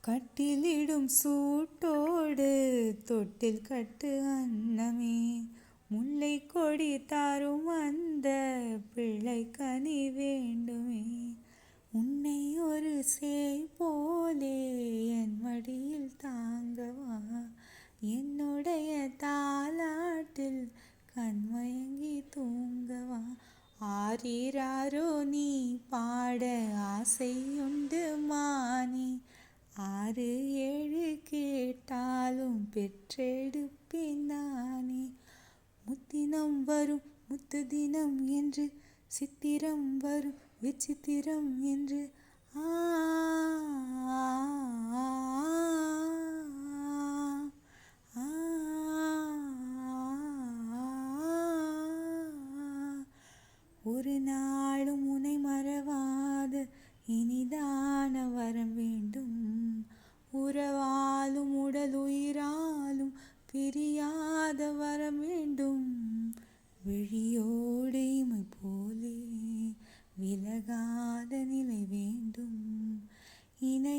கட்டிலிடும் சூட்டோடு தொட்டில் கட்டு அன்னமே, முல்லை கொடி தாரும் அந்த பிள்ளை கனி வேண்டுமே. உன்னை ஒரு சேய் போலே என் மடியில் தாங்கவா, என்னுடைய தாலாட்டில் கண்மயங்கி தூங்கவா. ஆரீராரோ நீ பாட ஆசையுண்டு மானே, 6 7 கேட்டாலும் பெற்றெடுப்பேன் நானே. முத்தினம் வரும் முத்து தினம் என்று, சித்திரம் வரும் விசித்திரம் என்று. ஆ ஒரு நாளும் உன்னை மறவாத இனிதான வரம் வேண்டும், உறவாலும் உடல் உயிராலும் பிரியாத வரம் வேண்டும். விழியோடு இமை போலே விலகாத நிலை வேண்டும், இணை